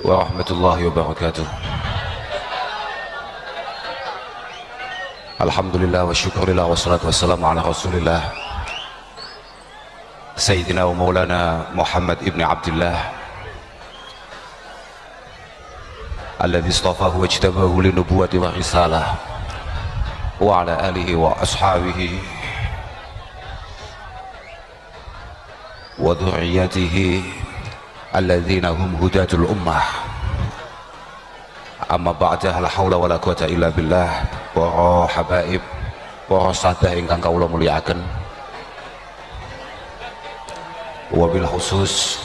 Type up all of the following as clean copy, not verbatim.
warahmatullahi wabarakatuh. Alhamdulillah wa syukurillah wa salatu wassalamu ala rasulillah Sayyidina wa maulana Muhammad ibn Abdullah alladhi istafahu wa ijtabahu linubuwati wa risalah wa ala alihi wa ashabihi wa dhurriyyatihi alladhina hum hudatul ummah. Amma ba'da, la haula wala quwata illa billah. Para habaib, para sahabat ingkang kawula mulyakaken, wabil khusus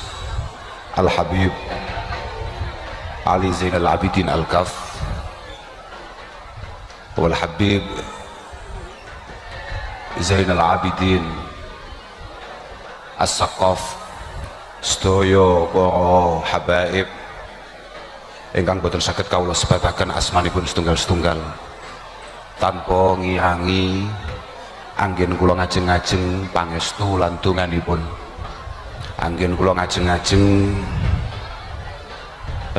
Al Habib Ali Zainal Abidin Al Kaf wal Habib Zainal Abidin As-Saqaf, sedaya para habaib ingkang boten saged kawula sebataken asmanipun setunggal-setunggal tanpa ngirangi anggen kula ngajeng-ajeng pangestu lan donganipun, anggen kula ngajeng-ajeng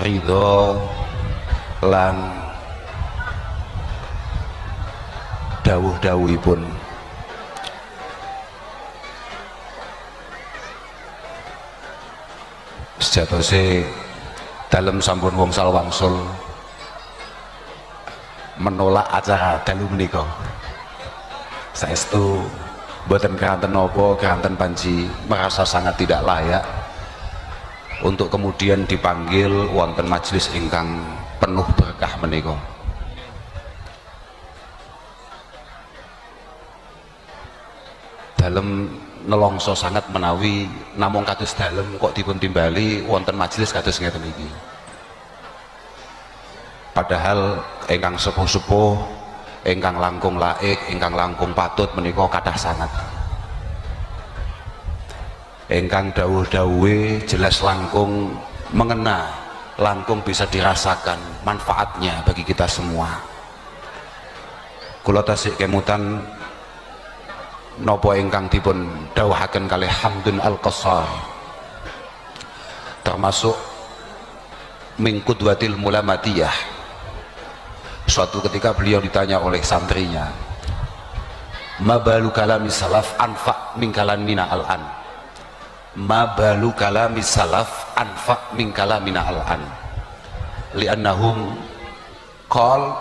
ridho lan dawuh-dawuhipun. Sejatose dalem sampun wangsul wangsul menolak acara dalu menika. Saestu boten keranten napa, keranten panji merasa sangat tidak layak untuk kemudian dipanggil wonten majelis ingkang penuh berkah menika. Dalem nelongso sangat menawi namung kados dalem kok dipun timbali wonten majelis kados ngeten iki. Padahal ingkang sepuh-sepuh, ingkang langkung laik, ingkang langkung patut menika kathah sangat. Ingkang dawuh-dawuhe jelas langkung mengena, langkung bisa dirasakan manfaatnya bagi kita semua. Kula tasih kemutan napa ingkang dipun dawuhaken kalih Hamdun Al-Qassar, termasuk min qudwatil mulamatiyah. Suatu ketika beliau ditanya oleh santrinya, ma balu kalami salaf anfa min kalamina al-an, ma balu kalami salaf anfa min kalamina al-an, li'annahum qal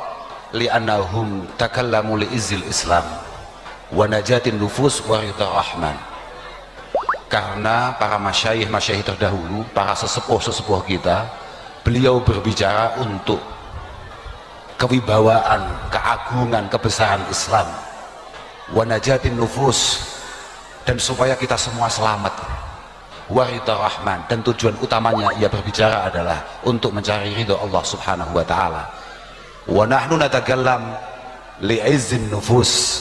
li'annahum takallamu li'izzil islam wa najatin nufus wa ridha rahman. Karena para masyayikh terdahulu, para sesepuh-sesepuh kita, beliau berbicara untuk kewibawaan, keagungan, kebesaran Islam, wa najatin nufus, dan supaya kita semua selamat, wa ridha rahman, dan tujuan utamanya ia berbicara adalah untuk mencari ridha Allah subhanahu wa ta'ala. Wa nahnu natakallam li'izzin nufus.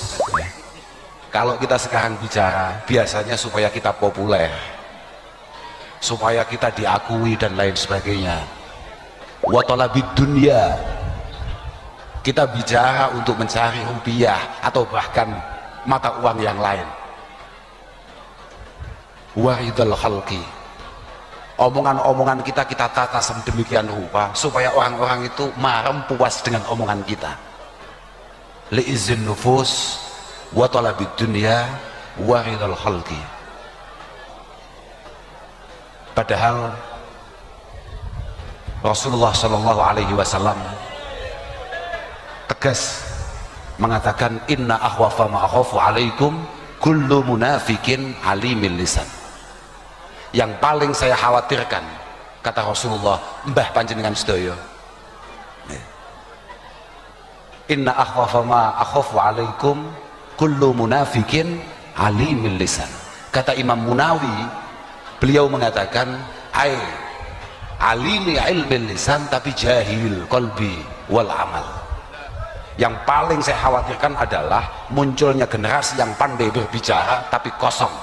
Kalau kita sekarang bicara biasanya supaya kita populer, supaya kita diakui dan lain sebagainya. Wa talabid dunya, kita bicara untuk mencari rupiah atau bahkan mata uang yang lain. Waridul khalqi, omongan-omongan kita tata sedemikian rupa supaya orang-orang itu marem puas dengan omongan kita. Li'izzin nufus wa talabid dunya waridul khalqi. Padahal Rasulullah sallallahu alaihi wasallam tegas mengatakan, inna akhwafa ma akhafu alaikum kullu munafikin alimil lisan. Yang paling saya khawatirkan, kata Rasulullah, mbah panjenengan sedaya, inna akhwafa ma akhafu alaikum kullu munafikin alimil lisan. Kata Imam Munawi, beliau mengatakan, ai alimi ilmil lisan tapi jahil qalbi wal amal. Yang paling saya khawatirkan adalah munculnya generasi yang pandai berbicara tapi kosong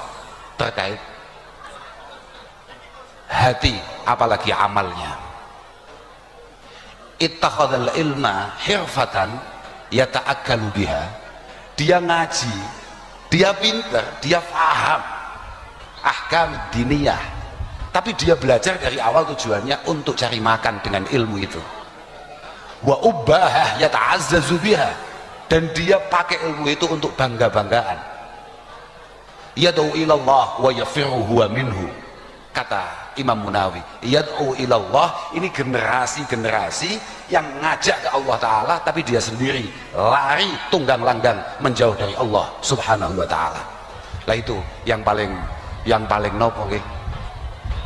terkait hati apalagi amalnya. Ittakhadhal ilma hirfatan yata'akkalu biha. Dia ngaji, dia pinter, dia paham ahkam diniyah, tapi dia belajar dari awal tujuannya untuk cari makan dengan ilmu itu. Wa ubbahah yata'azzazu biha, dan dia pakai ilmu itu untuk bangga-banggaan. Yad'u ilallah wa yafirru huwa minhu, kata Imam Munawi. Yad'u ilallah, ini generasi-generasi yang ngajak ke Allah Ta'ala tapi dia sendiri lari tunggang langgang menjauh dari Allah Subhanahu wa Ta'ala. Lah itu yang paling nopo nggih,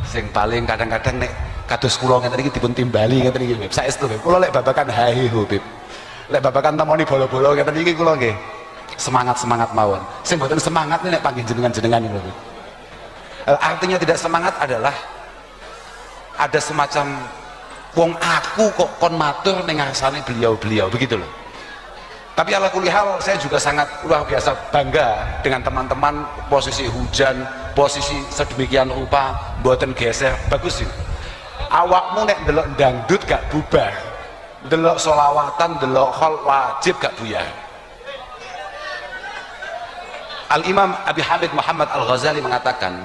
sing paling kadang-kadang nek kados kula ngeten iki dipun timbali ngeten iki Bib. Saestu Bib, kula lek babakan hahi Bib, lek babakan temoni bolo-bolo ngeten iki kula nggih semangat mawon. Sing mboten semangat nek panggih jenengan niku Bib. Artinya tidak semangat adalah ada semacam wong aku kok kon matur ning ngarsane beliau begitu loh. Tapi ala kulli hal saya juga sangat luar biasa bangga dengan teman-teman, posisi hujan, posisi sedemikian rupa mboten geser, bagus sih. Awakmu nek delok dangdut gak bubar, delok solawatan, delok khol wajib gak buyar. Al-Imam Abi Hamid Muhammad Al-Ghazali mengatakan,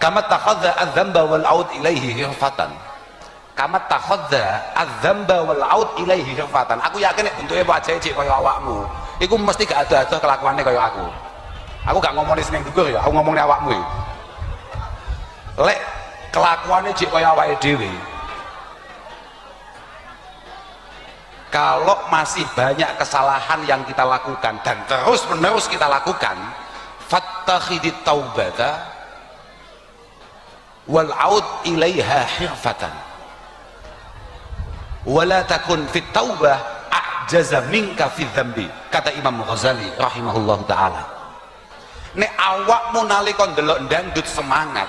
kama takhadha adz-dzamba wal 'aud ilaihi hirfatan. Kama takhadha adz-dzamba wal 'aud ilaihi hirfatan. Aku yakin nek bentuke wajahe cek kaya awakmu, iku mesti gak ada kelakuane kaya aku. Aku gak ngomongin sing dhuwur ya, aku ngomongin awakmu ya. Lek kelakuane cek kaya awake dhewe, kalau masih banyak kesalahan yang kita lakukan dan terus menerus kita lakukan, fattakhidit taubata wal 'aud ilaiha hirfatan wala takun fit taubah a'jaza minka fi dzambi, kata Imam Ghazali rahimahullahu taala. Nek awakmu nalika ndelok dangdut semangat,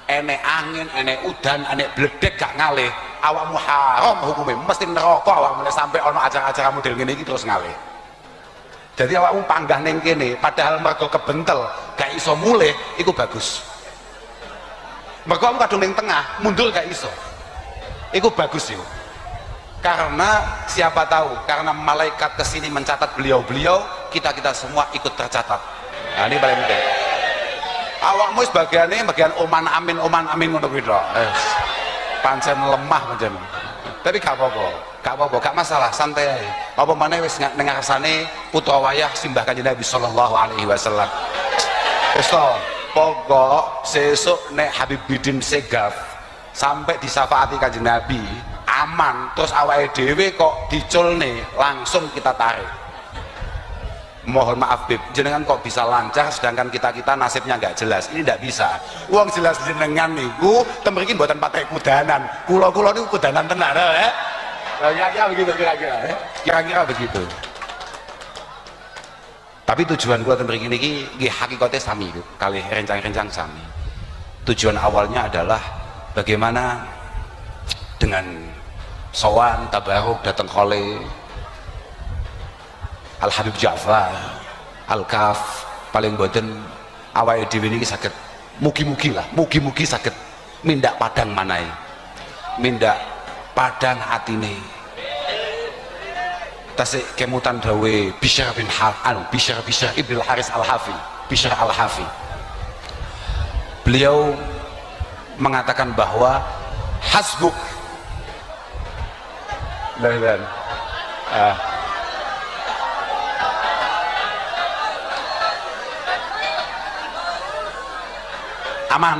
enek angin, enek udan, enek bledek gak ngalih, awakmu haram hukume, mesti neraka awakmu nek sampai ana acara-acara model ngene iki terus ngalih. Jadi awakmu panggah ning kene padahal mergo kebentel gak iso mulih, iku bagus. Mergo kamu kadung ning tengah mundur gak iso, iku bagus yo. Karena siapa tahu, karena malaikat kesini mencatat beliau-beliau, kita semua ikut tercatat. Nah ini paling penting. Awakmu bagian oman amin ngono kuwi tok. Pancen lemah pancen. Tapi gak apa-apa, gak masalah, santai ae. Apa meneh wis ning ngarsane putra wayah simbah Kanjeng Nabi sallallahu alaihi wasallam. Wis to, pokok sesuk nek Habib Bidin Segaf sampai disafaati Kanjeng Nabi aman, terus awake dhewe kok diculne, langsung kita tarik. Mohon maaf Bib, jenengan kok bisa lancar sedangkan kita nasibnya nggak jelas. Ini nggak bisa. Uang jelas jenengan niku temriki mboten pakai kudanan. Kula niku kudanan tenar ya. Kira-kira begitu kira-kira begitu. Tapi tujuan kula temriki niki nggih hakikate sami kalih rencang-rencang sami. Tujuan awalnya adalah bagaimana dengan sowan tabaruk datang khole Al Habib Ja'far Al Kaf paling boten awake dhewe niki saged mugi-mugi saged mindak padang manahe, mindak padang atine. Tasik kemutan dawe Bishr bin Bishr Ibn Haris Al-Hafi, Bishr Al-Hafi. Beliau mengatakan bahwa hasbuk dan aman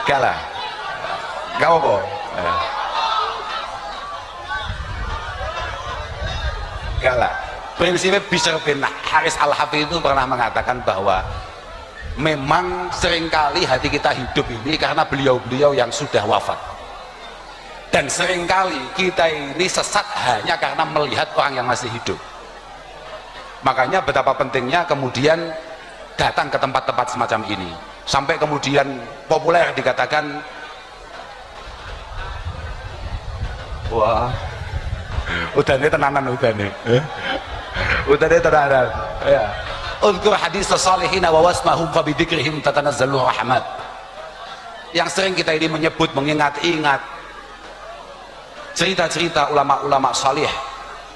kalah gak apa-apa. Kalah prinsipnya Bishr bin Haris Al-Hafi itu pernah mengatakan bahwa memang seringkali hati kita hidup ini karena beliau-beliau yang sudah wafat, dan seringkali kita ini sesat hanya karena melihat orang yang masih hidup. Makanya betapa pentingnya kemudian datang ke tempat-tempat semacam ini, sampai kemudian populer dikatakan, wah udahnya tenanan udahnya tenanan ya. Uzkur hadis salihina wa wasmahum fa bidzikrihim tatanazzalu rahmat. Yang sering kita ini menyebut, mengingat-ingat cerita-cerita ulama-ulama salih,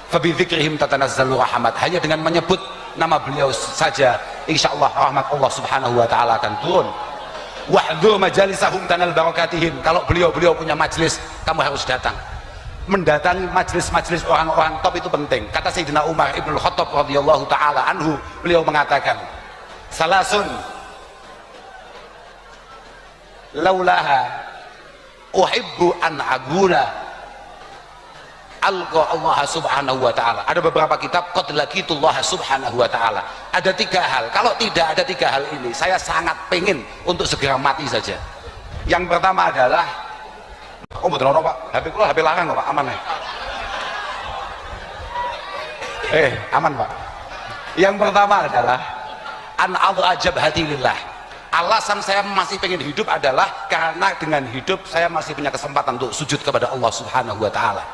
fa bidzikrihim tatanazzalu rahmat. Hanya dengan menyebut nama beliau saja, insya Allah rahmat Allah subhanahu wa ta'ala akan turun. Wahdhur majalisahum tanal barakatihim. Kalau beliau punya majlis, kamu harus datang. Mendatangi majlis-majlis orang-orang top itu penting. Kata Sayyidina Umar ibn Khattab radhiyallahu ta'ala anhu, beliau mengatakan, salasun laulaha uhibbu an aguna alqa Allah subhanahu wa ta'ala. Ada beberapa kitab qad laqitullah subhanahu wa ta'ala. Ada 3 hal, kalau tidak ada 3 hal ini saya sangat pengen untuk segera mati saja. Yang pertama adalah, oh betul Pak, HP kula HP larang kok Pak, aman ya? Aman Pak. Yang pertama adalah an adhajab hati lillah. Alasan saya masih pengen hidup adalah karena dengan hidup saya masih punya kesempatan untuk sujud kepada Allah subhanahu wa ta'ala.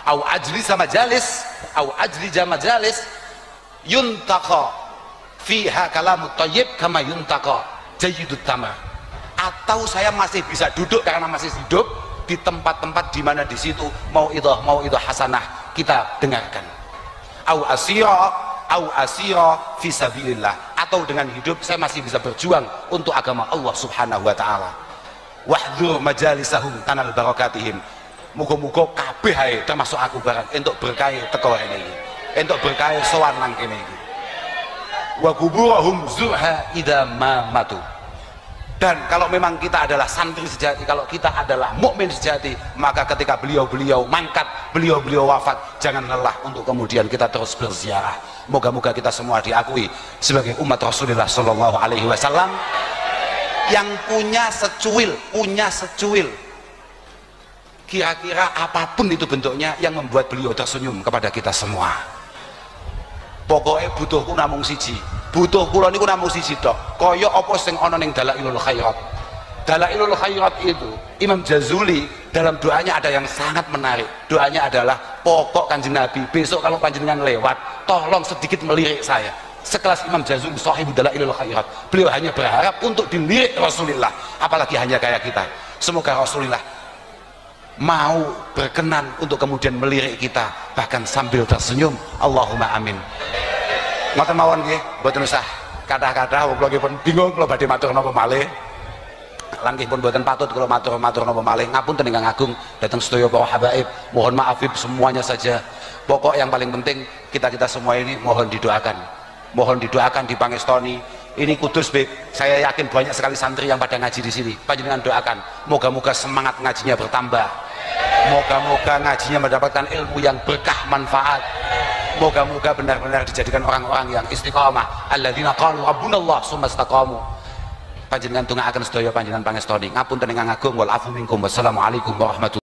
Au ajli sama jalis, au ajli jama jalis yuntaqa fiha kalamut thayyib kama yuntaqa jayyidut tamar. Atau saya masih bisa duduk karena masih hidup di tempat-tempat di mana di situ mau itu hasanah kita dengarkan. Au asira fi sabilillah, atau dengan hidup saya masih bisa berjuang untuk agama Allah subhanahu wa ta'ala. Wahdhur majalisahum tanal barakatihim. Muga-muga kabeh ae termasuk aku barang entuk berkah teko rene iki, entuk berkah sowan nang kene iki. Wa kuburahum zurha idza ma matu. Dan kalau memang kita adalah santri sejati, kalau kita adalah mukmin sejati, maka ketika beliau mangkat, beliau wafat, jangan lelah untuk kemudian kita terus berziarah. Moga-moga kita semua diakui sebagai umat Rasulullah sallallahu alaihi wasallam yang punya secuil kira-kira apapun itu bentuknya yang membuat beliau tersenyum kepada kita semua. Pokoknya butuhku namung siji, butuh kula niku namung siji tok, kaya apa sing ana ning Dalailul Khairat. Dalailul Khairat itu Imam Jazuli dalam doanya ada yang sangat menarik. Doanya adalah, pokok Kanjeng Nabi besok kalau panjenengan lewat tolong sedikit melirik saya. Sekelas Imam Jazuli sahibul Dalailul Khairat, beliau hanya berharap untuk dilirik Rasulullah, apalagi hanya kayak kita. Semoga Rasulullah mau berkenan untuk kemudian melirik kita bahkan sambil tersenyum. Allahumma amin. Ngoten mawon nggih, mboten usah kathah-kathah, wong kula pun bingung kula badhe matur napa malih. Lan nggih pun mboten patut kula matur napa malih. Ngapunten ingkang agung dhateng sedaya para habaib. Mohon maaf semuanya saja. Pokok yang paling penting kita semua ini mohon didoakan. Mohon didoakan, dipangestoni. Ini kudus Beb, saya yakin banyak sekali santri yang pada ngaji di sini. Panjenengan doakan, moga-moga semangat ngajinya bertambah, moga-moga ngajinya mendapatkan ilmu yang berkah manfaat, moga-moga benar-benar dijadikan orang-orang yang istiqamah. Alladzina qalu rabbunallah tsumma istaqamu. Panjenengan tungaaken sedaya panjenengan pangestoni. Ngapunten ingkang agung, wal afu minkum. Wassalamualaikum warahmatullahi wabarakatuh.